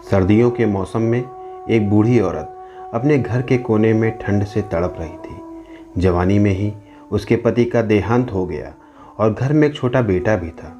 सर्दियों के मौसम में एक बूढ़ी औरत अपने घर के कोने में ठंड से तड़प रही थी। जवानी में ही उसके पति का देहांत हो गया और घर में एक छोटा बेटा भी था।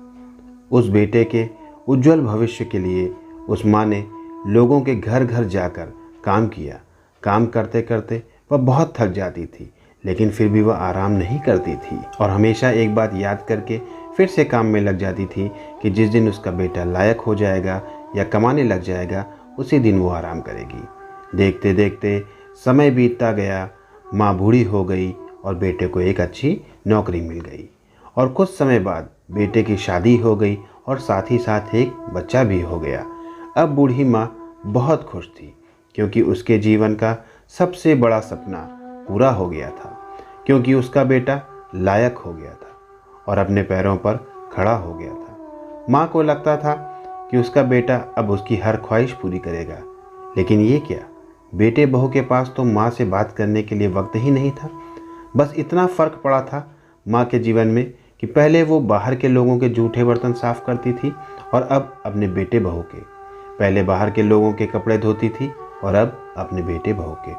उस बेटे के उज्जवल भविष्य के लिए उस माँ ने लोगों के घर घर जाकर काम किया। काम करते करते वह बहुत थक जाती थी, लेकिन फिर भी वह आराम नहीं करती थी और हमेशा एक बात याद करके फिर से काम में लग जाती थी कि जिस दिन उसका बेटा लायक हो जाएगा या कमाने लग जाएगा, उसी दिन वो आराम करेगी। देखते देखते समय बीतता गया। माँ बूढ़ी हो गई और बेटे को एक अच्छी नौकरी मिल गई और कुछ समय बाद बेटे की शादी हो गई और साथ ही साथ एक बच्चा भी हो गया। अब बूढ़ी माँ बहुत खुश थी, क्योंकि उसके जीवन का सबसे बड़ा सपना पूरा हो गया था, क्योंकि उसका बेटा लायक हो गया था और अपने पैरों पर खड़ा हो गया था। माँ को लगता था कि उसका बेटा अब उसकी हर ख्वाहिश पूरी करेगा, लेकिन ये क्या, बेटे बहू के पास तो माँ से बात करने के लिए वक्त ही नहीं था। बस इतना फ़र्क पड़ा था माँ के जीवन में कि पहले वो बाहर के लोगों के जूठे बर्तन साफ़ करती थी और अब अपने बेटे बहू के। पहले बाहर के लोगों के कपड़े धोती थी और अब अपने बेटे बहू के।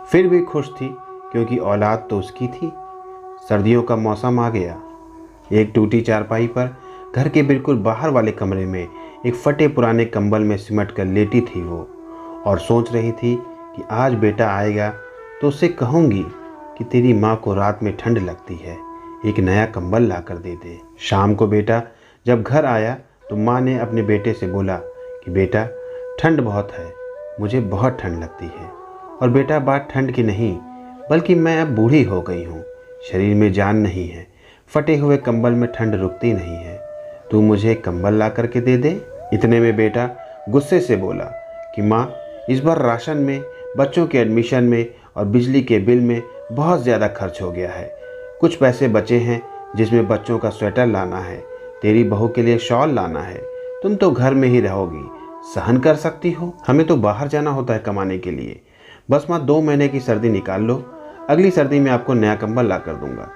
फिर भी खुश थी, क्योंकि औलाद तो उसकी थी। सर्दियों का मौसम आ गया। एक टूटी चारपाई पर घर के बिल्कुल बाहर वाले कमरे में एक फटे पुराने कंबल में सिमट कर लेटी थी वो, और सोच रही थी कि आज बेटा आएगा तो उससे कहूँगी कि तेरी माँ को रात में ठंड लगती है, एक नया कंबल ला कर दे दे। शाम को बेटा जब घर आया तो माँ ने अपने बेटे से बोला कि बेटा, ठंड बहुत है, मुझे बहुत ठंड लगती है। और बेटा, बात ठंड की नहीं, बल्कि मैं अब बूढ़ी हो गई हूँ, शरीर में जान नहीं है, फटे हुए कंबल में ठंड रुकती नहीं है, तू मुझे कंबल ला करके दे दे। इतने में बेटा गुस्से से बोला कि माँ, इस बार राशन में, बच्चों के एडमिशन में और बिजली के बिल में बहुत ज़्यादा खर्च हो गया है। कुछ पैसे बचे हैं जिसमें बच्चों का स्वेटर लाना है, तेरी बहू के लिए शॉल लाना है। तुम तो घर में ही रहोगी, सहन कर सकती हो, हमें तो बाहर जाना होता है कमाने के लिए। बस माँ 2 महीने की सर्दी निकाल लो, अगली सर्दी में आपको नया कंबल ला कर दूंगा।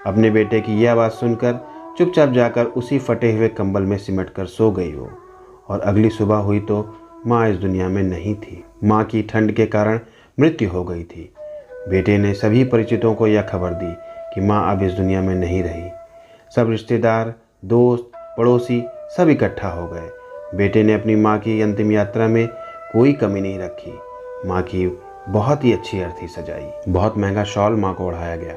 अपने बेटे की यह आवाज़ सुनकर चुपचाप जाकर उसी फटे हुए कंबल में सिमट कर सो गई वो। और अगली सुबह हुई तो माँ इस दुनिया में नहीं थी। माँ की ठंड के कारण मृत्यु हो गई थी। बेटे ने सभी परिचितों को यह खबर दी कि माँ अब इस दुनिया में नहीं रही। सब रिश्तेदार, दोस्त, पड़ोसी सब इकट्ठा हो गए। बेटे ने अपनी माँ की अंतिम यात्रा में कोई कमी नहीं रखी। माँ की बहुत ही अच्छी अर्थी सजाई, बहुत महंगा शॉल माँ को ओढ़ाया गया।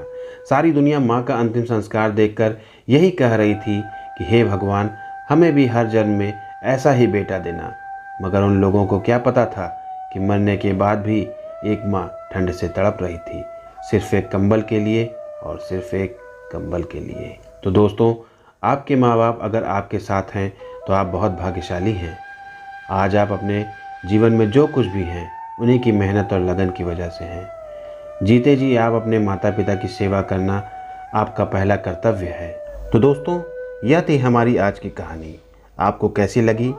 सारी दुनिया माँ का अंतिम संस्कार देखकर यही कह रही थी कि हे भगवान, हमें भी हर जन्म में ऐसा ही बेटा देना। मगर उन लोगों को क्या पता था कि मरने के बाद भी एक माँ ठंड से तड़प रही थी, सिर्फ एक कंबल के लिए और सिर्फ एक कंबल के लिए। तो दोस्तों, आपके माँ बाप अगर आपके साथ हैं तो आप बहुत भाग्यशाली हैं। आज आप अपने जीवन में जो कुछ भी हैं, उन्हीं की मेहनत और लगन की वजह से हैं। जीते जी आप अपने माता पिता की सेवा करना आपका पहला कर्तव्य है। तो दोस्तों, यह थी हमारी आज की कहानी। आपको कैसी लगी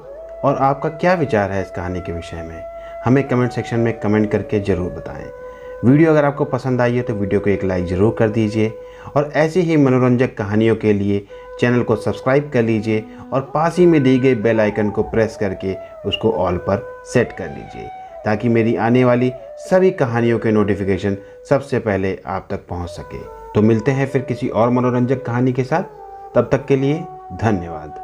और आपका क्या विचार है इस कहानी के विषय में, हमें कमेंट सेक्शन में कमेंट करके ज़रूर बताएं। वीडियो अगर आपको पसंद आई है तो वीडियो को एक लाइक ज़रूर कर दीजिए और ऐसी ही मनोरंजक कहानियों के लिए चैनल को सब्सक्राइब कर लीजिए और पास ही में दी गई बेल आइकन को प्रेस करके उसको ऑल पर सेट कर लीजिए, ताकि मेरी आने वाली सभी कहानियों के नोटिफिकेशन सबसे पहले आप तक पहुंच सके। तो मिलते हैं फिर किसी और मनोरंजक कहानी के साथ, तब तक के लिए धन्यवाद।